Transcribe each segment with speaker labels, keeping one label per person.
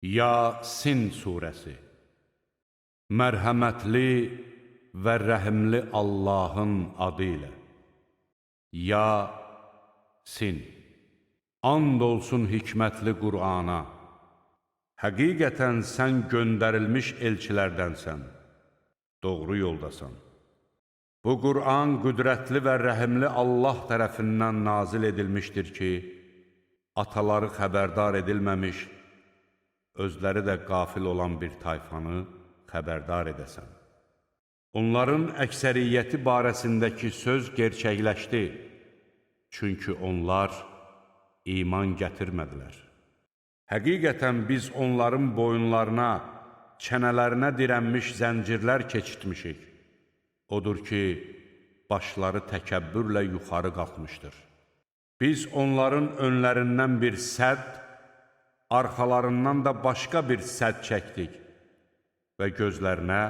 Speaker 1: Yasin surəsi. Mərhəmətli və rəhimli Allahın adı ilə. Yasin. And olsun hikmətli Qur'ana. Həqiqətən sən göndərilmiş elçilərdənsən. Doğru yoldasan. Bu Qur'an qüdrətli və rəhimli Allah tərəfindən nazil edilmişdir ki, ataları xəbərdar edilməmiş, özləri də qafil olan bir tayfanı xəbərdar edəsən. Onların əksəriyyəti barəsindəki söz gerçəkləşdi, çünki onlar iman gətirmədilər. Həqiqətən biz onların boyunlarına, çənələrinə dirənmiş zəncirlər keçitmişik. Odur ki, başları təkəbbürlə yuxarı qalxmışdır. Biz onların önlərindən bir sədd, arxalarından da başqa bir sədd çəkdik və gözlərinə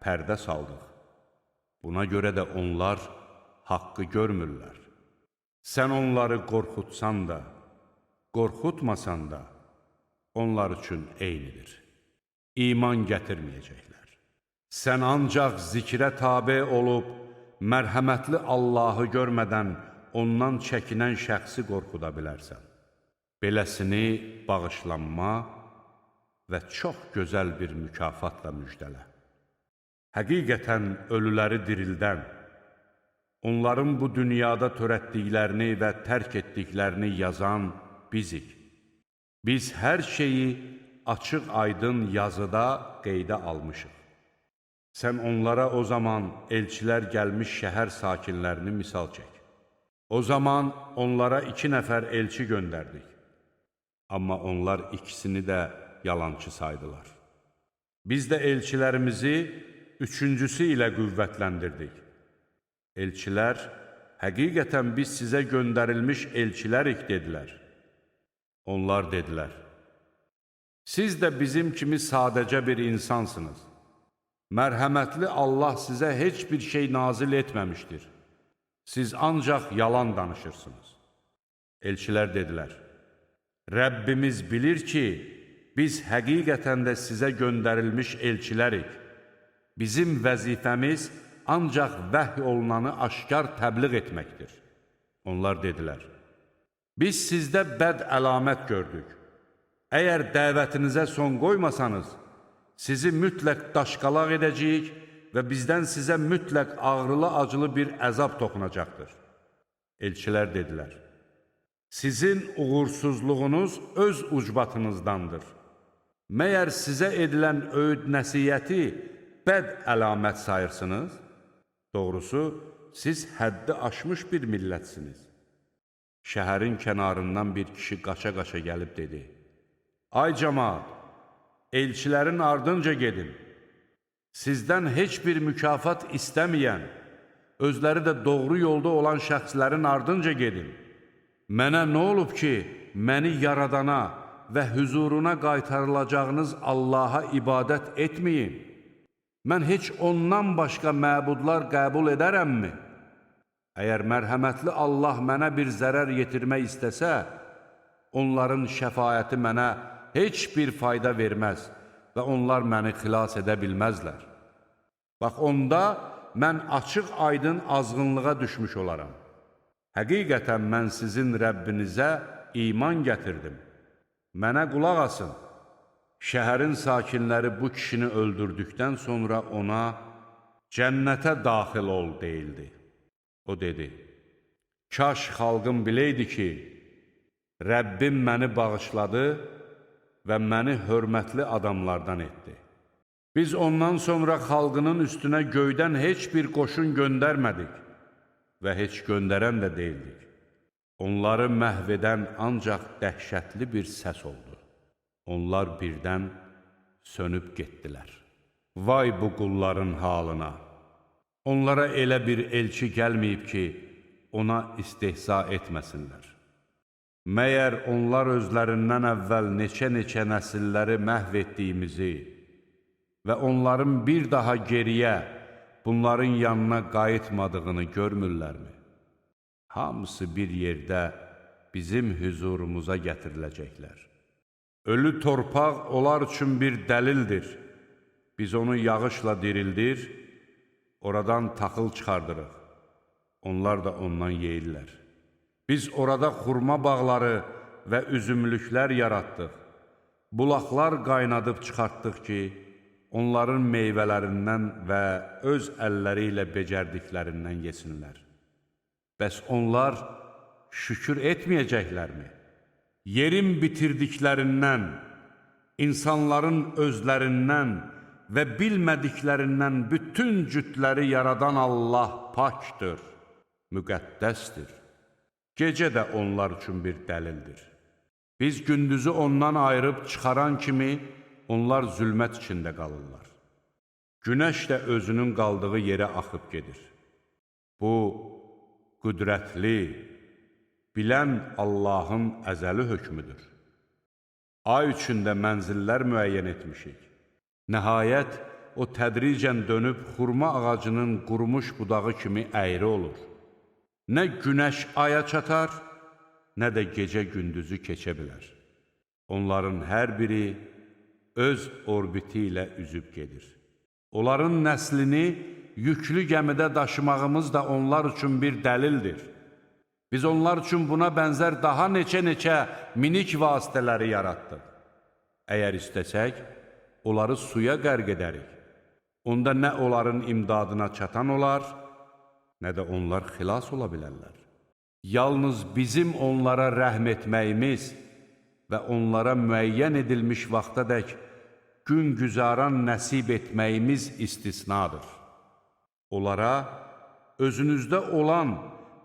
Speaker 1: pərdə saldıq. Buna görə də onlar haqqı görmürlər. Sən onları qorxutsan da, qorxutmasan da, onlar üçün eynidir. İman gətirməyəcəklər. Sən ancaq zikrə tabe olub, mərhəmətli Allahı görmədən ondan çəkinən şəxsi qorxuda bilərsən. Beləsini bağışlanma və çox gözəl bir mükafatla müjdələ. Həqiqətən ölüləri dirildən, onların bu dünyada törətdiklərini və tərk etdiklərini yazan bizik. Biz hər şeyi açıq-aydın yazıda qeydə almışıq. Sən onlara o zaman elçilər gəlmiş şəhər sakinlərini misal çək. O zaman onlara 2 nəfər elçi göndərdik. Amma onlar ikisini də yalançı saydılar. Biz də elçilərimizi 3-cüsü ilə qüvvətləndirdik. Elçilər, həqiqətən biz sizə göndərilmiş elçilərik, dedilər. Onlar dedilər, siz də bizim kimi sadəcə bir insansınız. Mərhəmətli Allah sizə heç bir şey nazil etməmişdir. Siz ancaq yalan danışırsınız. Elçilər dedilər, Rəbbimiz bilir ki, biz həqiqətən də sizə göndərilmiş elçilərik. Bizim vəzifəmiz ancaq vəhy olunanı aşkar təbliğ etməkdir. Onlar dedilər, biz sizdə bəd əlamət gördük. Əgər dəvətinizə son qoymasanız, sizi mütləq daşqalaq edəcəyik və bizdən sizə mütləq ağrılı-acılı bir əzab toxunacaqdır. Elçilər dedilər, sizin uğursuzluğunuz öz ucbatınızdandır. Məyər sizə edilən öyüd nəsiyyəti bəd əlamət sayırsınız? Doğrusu, siz həddi aşmış bir millətsiniz. Şəhərin kənarından bir kişi qaça-qaça gəlib dedi, ay cəmaat, elçilərin ardınca gedin. Sizdən heç bir mükafat istəməyən, özləri də doğru yolda olan şəxslərin ardınca gedin. Mənə nə olub ki, məni yaradana və hüzuruna qaytarılacağınız Allaha ibadət etməyin? Mən heç ondan başqa məbudlar qəbul edərəmmi? Əgər mərhəmətli Allah mənə bir zərər yetirmək istəsə, onların şəfaəti mənə heç bir fayda verməz və onlar məni xilas edə bilməzlər. Bax, onda mən açıq-aydın azğınlığa düşmüş olaram. Həqiqətən mən sizin Rəbbinizə iman gətirdim. Mənə qulaq asın. Şəhərin sakinləri bu kişini öldürdükdən sonra ona cənnətə daxil ol deyildi. O dedi, kaş xalqım biləydi ki, Rəbbim məni bağışladı və məni hörmətli adamlardan etdi. Biz ondan sonra xalqının üstünə göydən heç bir qoşun göndərmədik və heç göndərən də deyildik. Onları məhv edən ancaq dəhşətli bir səs oldu. Onlar birdən sönüb getdilər. Vay bu qulların halına! Onlara elə bir elçi gəlməyib ki, ona istehza etməsinlər. Məyər onlar özlərindən əvvəl neçə-neçə nəsilləri məhv etdiyimizi və onların bir daha geriyə bunların yanına qayıtmadığını görmürlərmi? Hamısı bir yerdə bizim hüzurumuza gətiriləcəklər. Ölü torpaq onlar üçün bir dəlildir. Biz onu yağışla dirildir, oradan taxıl çıxardırıq. Onlar da ondan yeyirlər. Biz orada xurma bağları və üzümlüklər yaratdıq. Bulaqlar qaynadıb çıxartdıq ki, onların meyvələrindən və öz əlləri ilə becərdiklərindən yesinlər. Bəs onlar şükür etməyəcəklərmi? Yerin bitirdiklərindən, insanların özlərindən və bilmədiklərindən bütün cütləri yaradan Allah pakdır, müqəddəsdir. Gecə də onlar üçün bir dəlildir. Biz gündüzü ondan ayırıb çıxaran kimi, onlar zülmət içində qalırlar. Günəş də özünün qaldığı yerə axıb gedir. Bu, qüdrətli, bilən Allahın əzəli hökmüdür. Ay üçündə mənzillər müəyyən etmişik. Nəhayət, o tədricən dönüb xurma ağacının qurumuş budağı kimi əyri olur. Nə günəş aya çatar, nə də gecə gündüzü keçə bilər. Onların hər biri öz orbiti ilə üzüb gedir. Onların nəslini yüklü gəmidə daşımağımız da onlar üçün bir dəlildir. Biz onlar üçün buna bənzər daha neçə minik vasitələri yaratdıq. Əgər istəsək, onları suya qərq edərik. Onda nə onların imdadına çatan olar, nə də onlar xilas ola bilərlər. Yalnız bizim onlara rəhm etməyimiz və onlara müəyyən edilmiş vaxtadək gün güzaran nəsib etməyimiz istisnadır. Onlara özünüzdə olan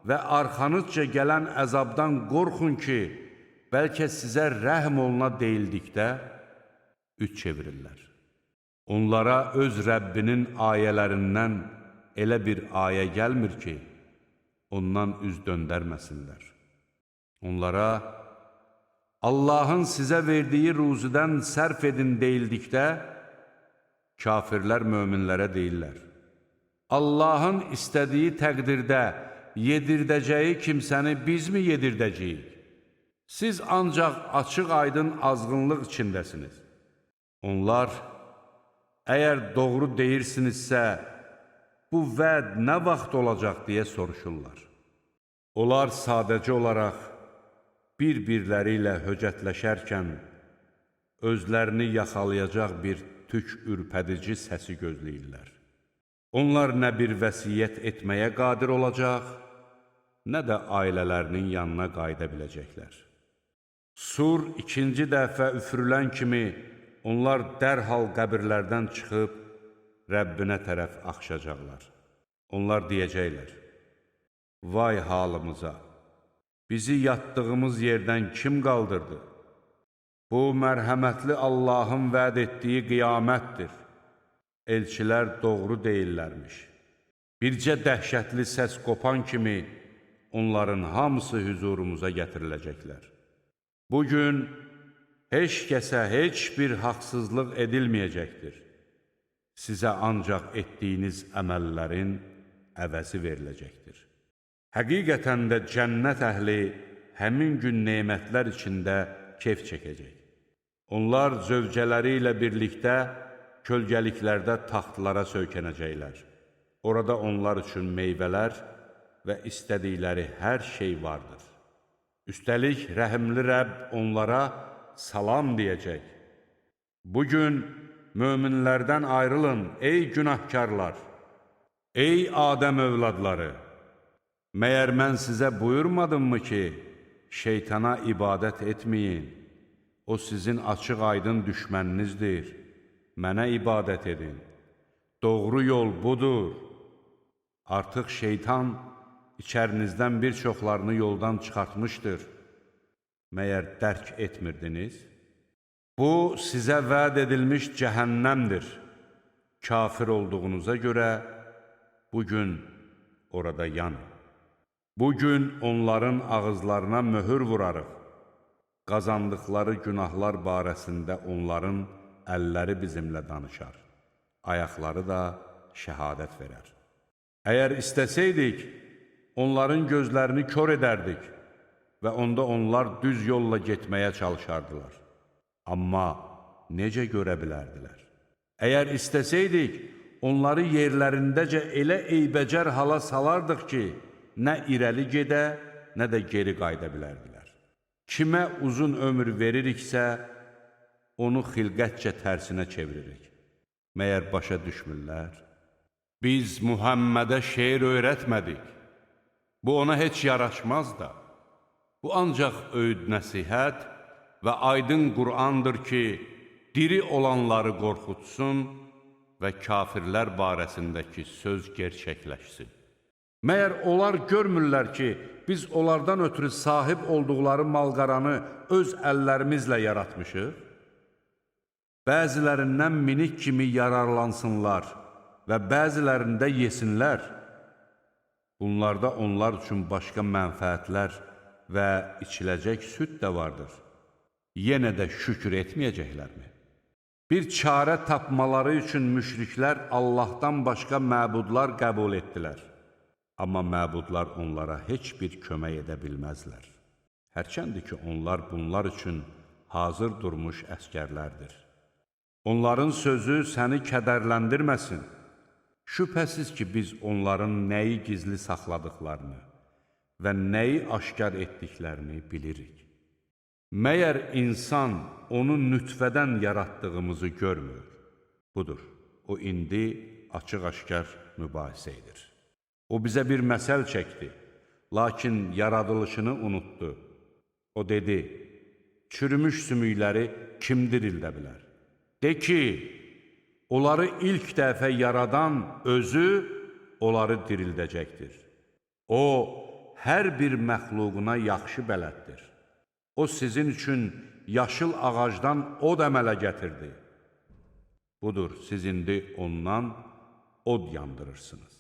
Speaker 1: və arxanızca gələn əzabdan qorxun ki, bəlkə sizə rəhm oluna deyildikdə üç çevirirlər. Onlara öz Rəbbinin ayələrindən elə bir ayə gəlmir ki, ondan üz döndərməsinlər. Onlara Allahın sizə verdiyi ruzidən sərf edin deyildikdə, kafirlər möminlərə deyirlər. Allahın istədiyi təqdirdə yedirdəcəyi kimsəni biz mi yedirdəcəyik? Siz ancaq açıq aydın azğınlıq içindəsiniz. Onlar, əgər doğru deyirsinizsə, bu vəd nə vaxt olacaq deyə soruşurlar. Onlar sadəcə olaraq bir-birləri ilə höcətləşərkən özlərini yaxalayacaq bir tük ürpədici səsi gözləyirlər. Onlar nə bir vəsiyyət etməyə qadir olacaq, nə də ailələrinin yanına qayıda biləcəklər. Sur ikinci dəfə üfürülən kimi onlar dərhal qəbirlərdən çıxıb Rəbbinə tərəf axışacaqlar. Onlar deyəcəklər, vay halımıza, bizi yatdığımız yerdən kim qaldırdı? Bu, mərhəmətli Allahın vəd etdiyi qiyamətdir. Elçilər doğru deyirlərmiş. Bircə dəhşətli səs qopan kimi onların hamısı hüzurumuza gətiriləcəklər. Bugün heç kəsə heç bir haqsızlıq edilməyəcəkdir. Sizə ancaq etdiyiniz əməllərin əvəzi veriləcəkdir. Həqiqətən də cənnət əhli həmin gün nemətlər içində keyf çəkəcək. Onlar zövcələri ilə birlikdə kölgəliklərdə taxtlara söykənəcəklər. Orada onlar üçün meyvələr və istədikləri hər şey vardır. Üstəlik, rəhimli Rəbb onlara salam deyəcək. Bugün möminlərdən ayrılın, ey günahkarlar! Ey Adəm övladları! Məyər mən sizə buyurmadımmı ki, şeytana ibadət etməyin? O sizin açıq aydın düşməninizdir. Mənə ibadət edin. Doğru yol budur. Artıq şeytan içərinizdən bir çoxlarını yoldan çıxartmışdır. Məyər dərk etmirdiniz? Bu, sizə vəd edilmiş cəhənnəmdir. Kafir olduğunuza görə bugün orada yanın. Bugün onların ağızlarına möhür vurarıq. Qazandıqları günahlar barəsində onların əlləri bizimlə danışar. Ayaqları da şəhadət verər. Əgər istəsəydik, onların gözlərini kör edərdik və onda onlar düz yolla getməyə çalışardılar. Amma necə görə bilərdilər? Əgər istəsəydik, onları yerlərindəcə elə eybəcər hala salardıq ki, nə irəli gedə, nə də geri qayıda bilərdilər. Kimə uzun ömür veririksə, onu xilqətcə tərsinə çeviririk. Məyər başa düşmürlər? Biz Muhammədə şeir öyrətmədik. Bu ona heç yaraşmaz da. Bu ancaq öyüd nəsihət və aydın Qur'andır ki, diri olanları qorxutsun və kafirlər barəsindəki söz gerçəkləşsin. Məyər onlar görmürlər ki, biz onlardan ötürü sahib olduqları malqaranı öz əllərimizlə yaratmışıq? Bəzilərindən minik kimi yararlansınlar və bəzilərində yesinlər. Bunlarda onlar üçün başqa mənfəətlər və içiləcək süd də vardır. Yenə də şükür etməyəcəklərmi? Bir çarə tapmaları üçün müşriklər Allahdan başqa məbudlar qəbul etdilər. Amma məbudlar onlara heç bir kömək edə bilməzlər. Hərçəndir ki, onlar bunlar üçün hazır durmuş əskərlərdir. Onların sözü səni kədərləndirməsin. Şübhəsiz ki, biz onların nəyi gizli saxladıqlarını və nəyi aşkar etdiklərini bilirik. Məyər insan onu nütfədən yaratdığımızı görmür? Budur, o indi açıq-aşkar mübahisə edir. O bizə bir məsəl çəkdi, lakin yaradılışını unutdu. O dedi, çürümüş sümükləri kim dirildə bilər? De ki, onları ilk dəfə yaradan özü onları dirildəcəkdir. O, hər bir məxluquna yaxşı bələddir. O, sizin üçün yaşıl ağacdan od əmələ gətirdi. Budur, siz indi ondan od yandırırsınız.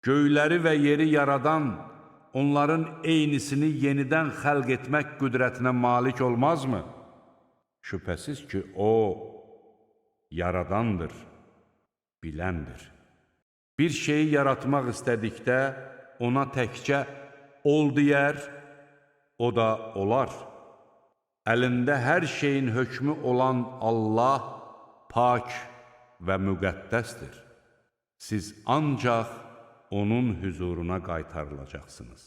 Speaker 1: Göyləri və yeri yaradan, onların eynisini yenidən xəlq etmək qüdrətinə malik olmazmı? Şübhəsiz ki, o, yaradandır, biləndir. Bir şeyi yaratmaq istədikdə ona təkcə ol deyər, o da olar. Əlində hər şeyin hökmü olan Allah pak və müqəddəsdir. Siz ancaq onun hüzuruna qaytarılacaqsınız.